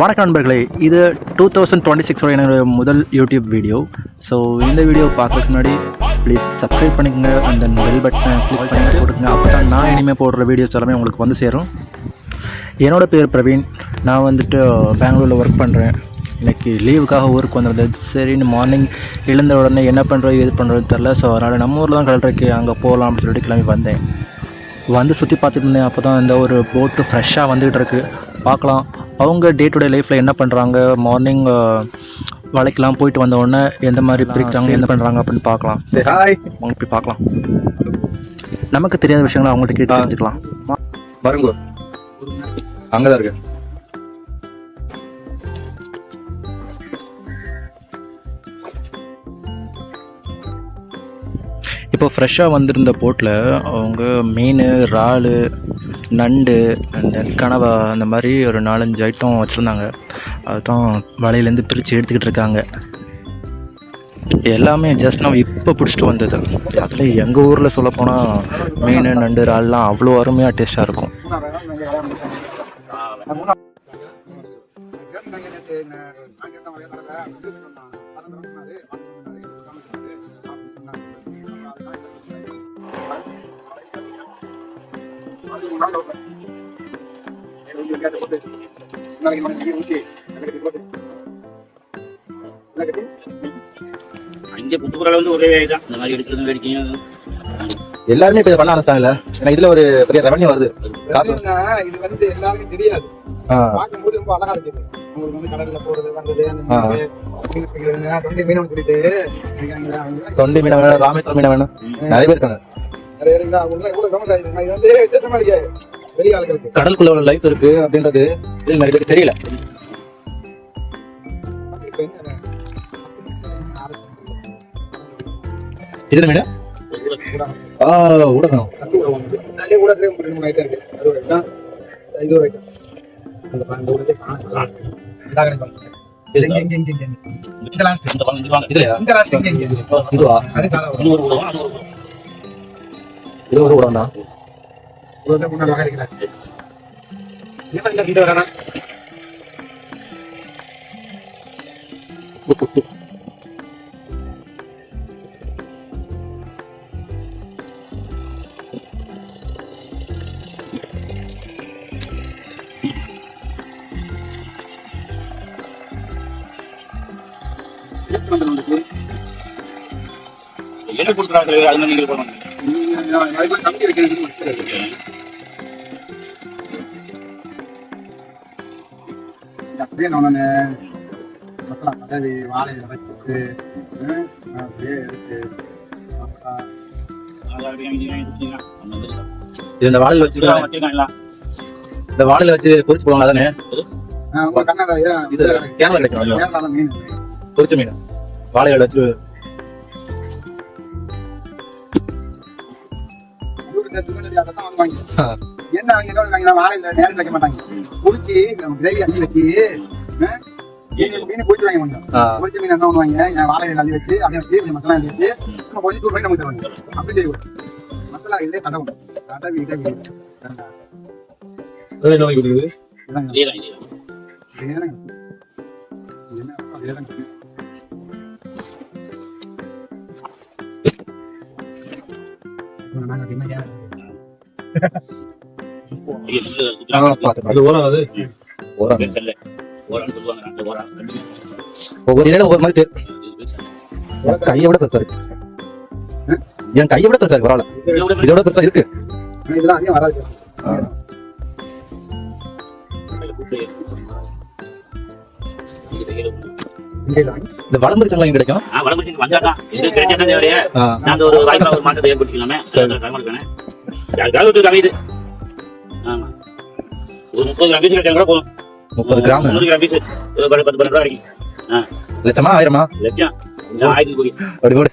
வணக்கம் நண்பர்களே, இது 2026 என்னோட முதல் யூடியூப் வீடியோ. ஸோ இந்த வீடியோ பார்க்கறதுக்கு முன்னாடி ப்ளீஸ் சப்ஸ்கிரைப் பண்ணிக்கோங்க, அந்த பெல் பட்டனை கிளிக் பண்ணி கொடுங்க. அப்போ தான் நான் இனிமேல் போடுற வீடியோஸ் எல்லாமே உங்களுக்கு வந்து சேரும். என்னோடய பேர் பிரவீன். நான் வந்துட்டு பெங்களூரில் ஒர்க் பண்ணுறேன். இன்றைக்கி லீவுக்காக ஊருக்கு வந்திருந்தேன். சரின்னு மார்னிங் எழுந்த உடனே என்ன பண்ணுறோம் ஏது பண்ணுறதுன்னு தெரில. ஸோ அதனால் நம்ம ஊரில் தான் கடல் இருக்கு, அங்கே போகலாம் அப்படின்னு சொல்லிட்டு கிளம்பி வந்தேன். வந்து சுற்றி பார்த்துட்டு இருந்தேன். அப்போ தான் இந்த ஒரு போட்டு ஃப்ரெஷ்ஷாக வந்துகிட்டு இருக்குது. பார்க்கலாம் அவங்க டே டு டே லைஃப்பில் என்ன பண்ணுறாங்க. மார்னிங் வலைக்கெலாம் போயிட்டு வந்த உடனே எந்த மாதிரி பிரிக்கிறாங்க, என்ன பண்ணுறாங்க அப்படின்னு பார்க்கலாம். சரி, ஹாய், அவங்க போய் பார்க்கலாம். நமக்கு தெரியாத விஷயங்களை அவங்கள்ட்ட கேட்டு தெரிஞ்சுக்கலாம். பாருங்க, அங்கே தான் இருக்கு. இப்போ ஃப்ரெஷ்ஷாக வந்திருந்த போட்டில் அவங்க மீன், இறால், நண்டு, அந்த கனவா, அந்த மாதிரி ஒரு 4-5 ஐட்டம் வச்சுருந்தாங்க. அதுதான் வலையிலேருந்து பிரித்து எடுத்துக்கிட்டு இருக்காங்க. எல்லாமே ஜஸ்ட் நம்ம இப்போ பிடிச்சிட்டு வந்தது. அதில் எங்கள் ஊரில் சொல்லப்போனால் மீன், நண்டு, இறால்லாம் அவ்வளோ அருமையாக டேஸ்ட்டாக இருக்கும். எல்லாருமே இப்ப பண்ண ஆரம்பிச்சாங்கல்ல. ஏன்னா இதுல ஒரு பெரிய ரெவன்யூ வருது, காசு. இது வந்து எல்லாருக்கும் தெரியாது. பார்க்கும்போது ரொம்ப அழகா இருக்குது. உங்களுக்கு வந்து கடல்ல போறது வந்தது, தொண்டி மீன் சொல்லிட்டு தொண்டி மீன் வேணும், ராமேஸ்வரம் மீன் வேணும், நிறைய பேர் இருக்காங்க. நிறைய இருக்கா? இவ்வளவு ஃபேமஸ் ஆயிருக்கு. இது வந்து வித்தியாசமா இருக்கு. பெரிய ஆளுகளுக்கு கடலுக்குள்ள ஒரு லைஃப் இருக்கு அப்படின்றது நிறைய பேருக்கு தெரியல. இது மீன் ஊடகம் இது ஒரு ஊடகம் தான். என்ன கொடுக்குறாங்க அது நீங்க போகணும். கம்பி வைக்கிறது அப்படியே நான் மசாலா பதவி வாழையில வச்சுட்டு அப்படியே எடுத்து இந்த வாழையில வச்சு இந்த வாழையில வச்சு பொரிச்சு போவாங்க. அதானே கர்நாடகா இது கேரளா கிடைக்கும். கேரளால மீன் பொரிச்ச மீன் வாழையில வச்சு என்ன வாழையில நேரம் வைக்க மாட்டாங்க. பொரிச்சு கிரேவி அள்ளி வச்சு மீன் பொரிச்சு வாங்க கொஞ்சம். பொரிச்ச மீன் என்ன பண்ணுவாங்க, வாழையில அள்ளி வச்சு அதை வச்சு கொஞ்சம் மசாலா அள்ளி வச்சு கொஞ்சம் தூர் பண்ணி நமக்கு தருவாங்க. அப்படி செய்வோம். மசாலா இல்லையே தடவும் தடவி ஒவ்வொரு இடம் ஒவ்வொரு மாதிரி பேர். கையை விட பெருசா இருக்கு. என் கையை விட பெருசா இருக்கு. பரவாயில்ல, இதோட பெருசா இருக்கு. இதெல்லாம் அதிகம் வராது. இந்த வளம்பரி சங்கம் எங்க கிடைக்கும்? ஒரு 30 கிராம் கூட போதும். 30 கிராம் 100 கிராம் பீஸ் 10-12 ரூபாய் கிடைக்கும். லட்சமா ஆயிரமா? லட்சம் 1000 கோடி. அப்படி கூட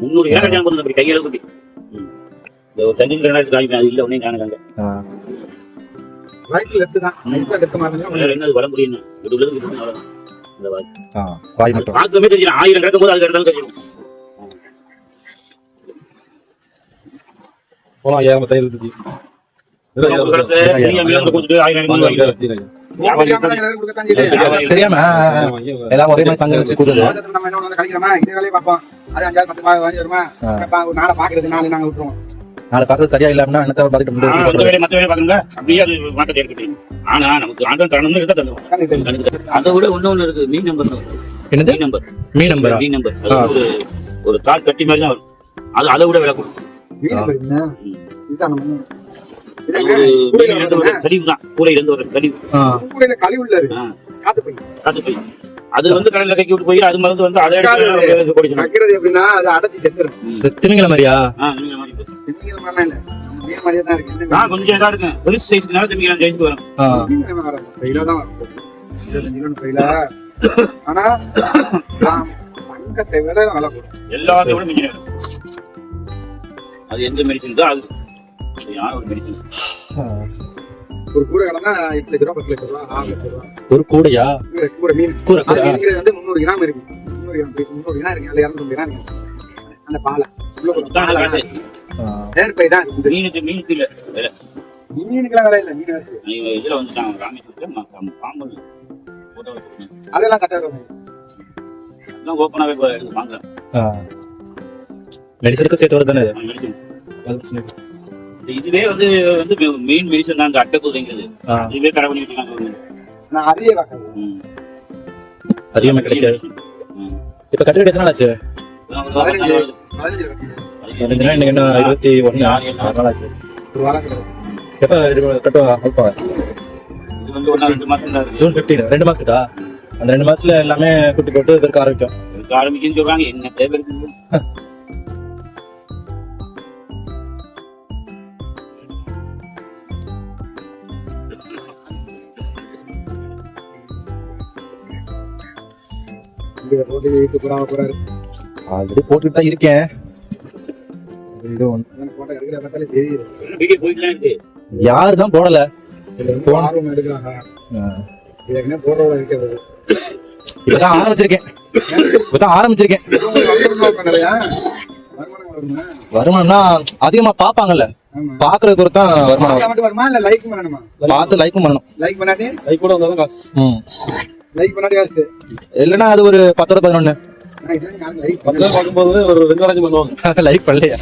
300 கிராம் போதும். அப்படி கையில குட்டி ஒரு தண்ணி கிராம் இல்ல ஒன்னே காணாங்க. வாய்க்கு லெஃப்ட் தான். நைஸா லெஃப்ட் மாறுங்க. என்ன வர முடியும்? இது உள்ளது அவ்வளவுதான். இந்த வாய் வாய் மட்டும் பார்க்கவே தெரியல. 1000 கிடக்கும் போது அது கிடந்தாலும் தெரியும். போலாம். ஏன் 30 கொடுத்துட்டு 1000 தெரியாம எல்லாம் ஒரே மாதிரி சங்கம் வச்சு கூடுது. நம்ம என்ன ஒண்ணு கழிக்கிறோமா இதே வேலையை பார்ப்போம். அது 5 10 வாங்கி வருமா ஒரு நாளை பாக்குறது நாளை நாங்க விட்டுருவோம். நாளை பாக்குறது சரியா இல்லாம என்னத்த பாத்துட்டு மத்த வேலை பாக்குங்க அப்படியே அது மாட்டத்தை எடுத்துட்டு. ஆனா நமக்கு ஆண்டர் தரணும்னு இருந்தா தருவோம். அதை விட ஒண்ணு இருக்கு மீன் நம்பர். என்னது மீன் நம்பர்? மீன் நம்பர் அது ஒரு கால் கட்டி மாதிரி தான் வரும். அது அதை விட விலை கொடுக்கும். கழிவு தான் கூடையில இருந்து வர கழிவு. கழிவு இல்ல காத்து போய் அது வந்து கடல்ல கக்கி விட்டு போய் அது மருந்து வந்து அதை எடுக்கிறது எப்படின்னா அது அடைச்சி செத்துரும். திமிங்கல மாதிரியா? திமிங்கல மாதிரிலாம் இல்ல மீன் மாதிரியே தான் இருக்கு. நான் கொஞ்சம் இதா இருக்கேன் பெருசு சைஸ்னால திமிங்கலம் ஜெயிச்சு வரும். தான் வரும் ஆனா தங்கத்தை விட விலை போடும். எல்லாத்தையும் விட மிஞ்சின அது எந்த மெடிசன் தான் அது யார் ஒரு மெடிசன். ஒரு கூடை கடனா 8 லட்சம் ரூபாய் 10 லட்சம் ரூபாய் 6 லட்சம் ரூபாய். ஒரு கூடையா? கூடை மீன் கூடை வந்து 300 கிராம் இருக்கு. 300 கிராம் இருக்கு. அதுல 250 கிராம் இருக்கு. அந்த பாலை நேர்பை தான் இருக்குது. மீனுக்கு இல்ல விலை. மீனுக்குலாம் விலை இல்ல. மீன் இருக்கு. இதுல வந்து ராமேஸ்வரத்துல பாம்பு அதெல்லாம் சட்டை வரும். அதெல்லாம் ஓப்பனாவே வாங்க. மெடிசனுக்கு சேர்த்து வருது தானே? இதுவே வந்து மெயின் மெடிசன் தான். அந்த அட்டை குதிரைங்கிறது இதுவே கடை பண்ணிட்டு இருக்காங்க. நான் அதையே பார்க்கறேன். அதிகமா கிடைக்காது. இப்ப கட்டுறது எத்தனை நாள் ஆச்சு? 15 நாள். இன்னைக்கு என்ன 21 நாள் ஆச்சு. ஒரு வாரம் கிடையாது. எப்ப இது கட்டுவா? இது வந்து 1-2 மாசம் தான் இருக்கு. ஜூன் 15 2 மாசத்துக்கா? அந்த 2 மாசத்துல எல்லாமே குட்டி போட்டு இதற்கு ஆரம்பிக்கும். ஆரம்பிக்குன்னு சொல்றாங்க. என்ன தேவை இருக்கு? ஆல்ரெடி போட்டுட்டு தான் இருக்கேன். இது யாரு தான் போடல. இப்பதான் ஆரம்பிச்சிருக்கேன். வருமானம்னா அதிகமா பாப்பாங்கல்ல, பாக்குறது பொறுத்து தான் வருமானம். பார்த்து லைக்கும் பண்ணணும். லைக் கூட வந்தாதான் காசு. இல்லன்னா அது ஒரு 10-11 பார்க்கும்போது ஒரு 2 வாரம் பண்ணுவாங்க. லைக் பண்ணலையா?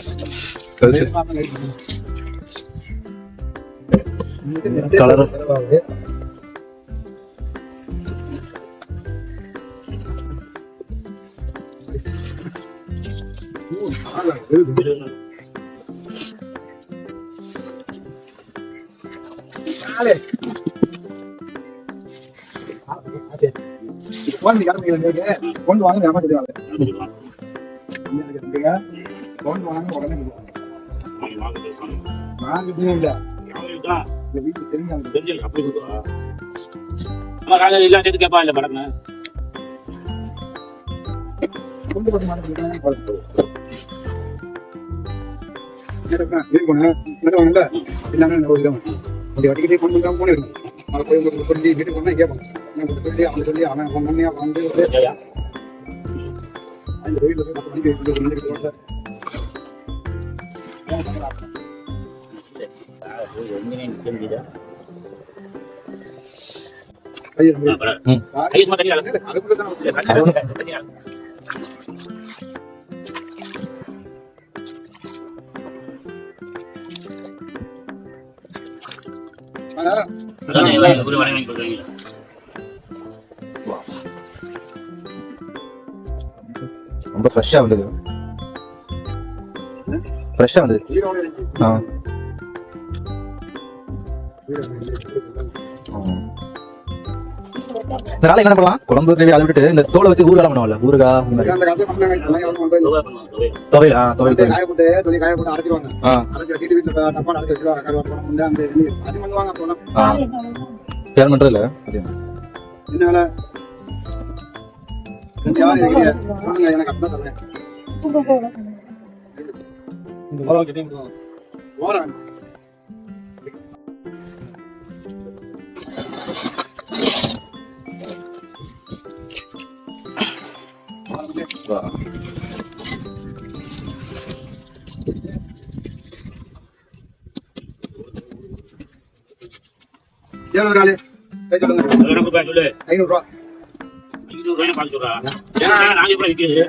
கலர் கொண்டு வாங்க உடனே வீட்டுக்கு தெரிஞ்சு கேப்பா இல்ல படம் கொண்டு போட்டு இருக்கும்ல எல்லாமே வட்டிக்கிட்டே கொண்டு போனே இருக்கும். அதை போய் சொல்லி வீட்டுக்கு போனா கேட்பான். சொல்லி அவன் சொல்லி அவன் பொண்ணையா வந்து அந்த வெயில போய் 10 மணிக்கு ரொம்ப ஃப்ரெஷ்ஷா வந்தது. இதனால என்ன பண்ணலாம்? குழம்பு கிரேவி அதை விட்டுட்டு இந்த தோலை வச்சு ஊறுகாய் பண்ணுவாங்கல்ல, ஊறுகாய் அந்த மாதிரி துவையல். யாரும் பண்றது இல்ல. போய் சொல்லுங்க. எனக்கு ரூபாய் சொல்லு. 500 ரூபா. 500 ரூபாய் பார்த்து சொல்றா. ஏன்னா நாங்க எப்படி விற்கிறது?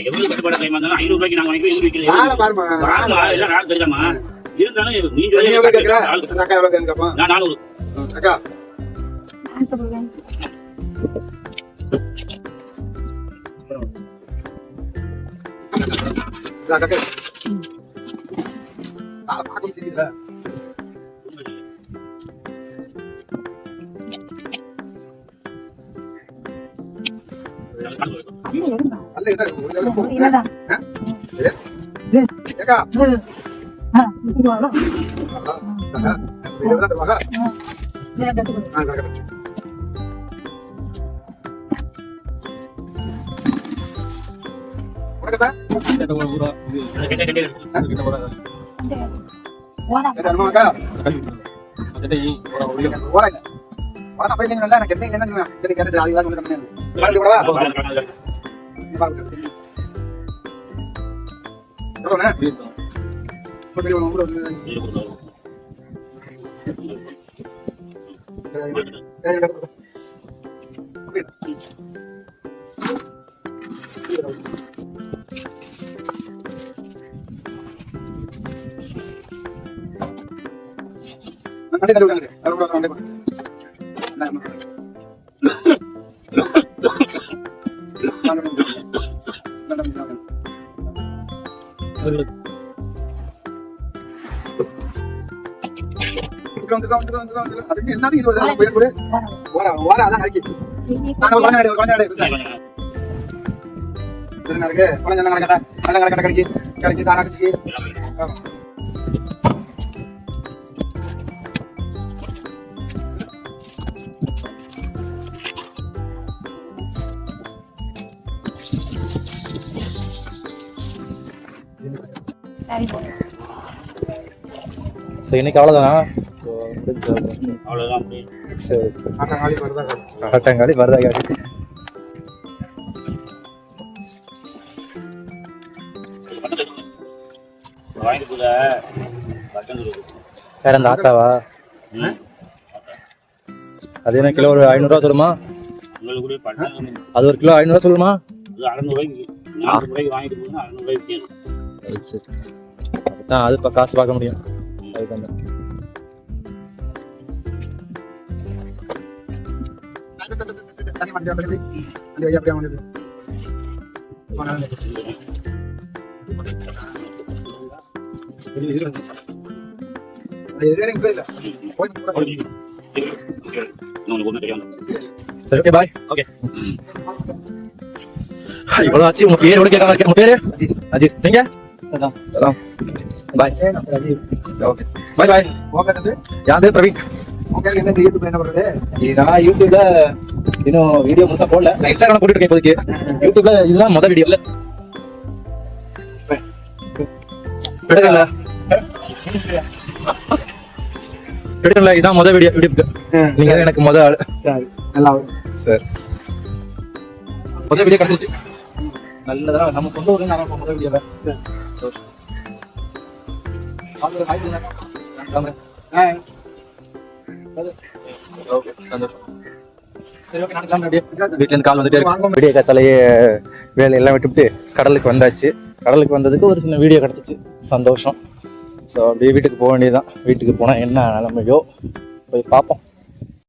எவ்வளவு கட்டுப்பாடு கைமா இருந்தாலும் 500 ரூபாய்க்கு நாங்க வாங்கி விற்கிறது. ஆளை பாருமா. எல்லாம் நாள் தெரியாமா இருந்தாலும் நீ நீ எவ்வளவு கேட்கிற? அக்கா எவ்வளவு கேட்கப்பா? நான் 400. அக்கா அக்கா பாக்கும் சரியில்லை. அல்ல இதா ஏக்கா அதுக்கு என்ன ஸோ இன்னைக்கு அவ்வளோதான். அவ்வளவுதான். சரி சரி. ஆட்டங்காளி வரதாகாடி. வேற அந்த ஆட்டாவா? அது என்ன கிலோ ஒரு 500 ரூபா சொல்லுமா? அது ஒரு கிலோ 500 ரூபா சொல்லுமா? 600 ரூபாய்க்கு 400 ரூபாய்க்கு வாங்கிட்டு போனா 600 ரூபாய்க்கு அதான் அது இப்போ காசு பார்க்க முடியும். அதுக்கு சரி ஓகே பாய். ஓகே இவ்வளோ ஆச்சு. உங்க பேர் எவ்வளோ கேட்காம உங்க பேரு? அஜீஸ். நீங்க? சலாம். பாய். ஓகே பாய் பாய். என் பேர் பிரவீன். நான் யூடியூப்ல இன்னும் வீடியோ முழுசா போடல. நான் இன்ஸ்டாகிராம் போட்டுட்டு இருக்கேன் இப்போதைக்கு. யூடியூப்ல இதுதான் முதல் வீடியோ. எடுக்கல இதான் முதல் வீடியோ யூடியூப்க்கு. நீங்க எனக்கு முதல் ஆளு. சார் முதல் வீடியோ கிடைச்சிருச்சு. நல்லதா நம்ம கொண்டு வரணும். நான் முதல் வீடியோல வீட்டுல இருந்து கால் வந்துட்டே இருக்கு. வீடியோ காத்தாலேயே வேலையெல்லாம் விட்டுவிட்டு கடலுக்கு வந்தாச்சு. கடலுக்கு வந்ததுக்கு ஒரு சின்ன வீடியோ கிடைச்சிச்சு. சந்தோஷம். ஸோ அப்படியே வீட்டுக்கு போக வேண்டியதுதான். வீட்டுக்கு போனால் என்ன நிலைமையோ போய் பார்ப்போம்.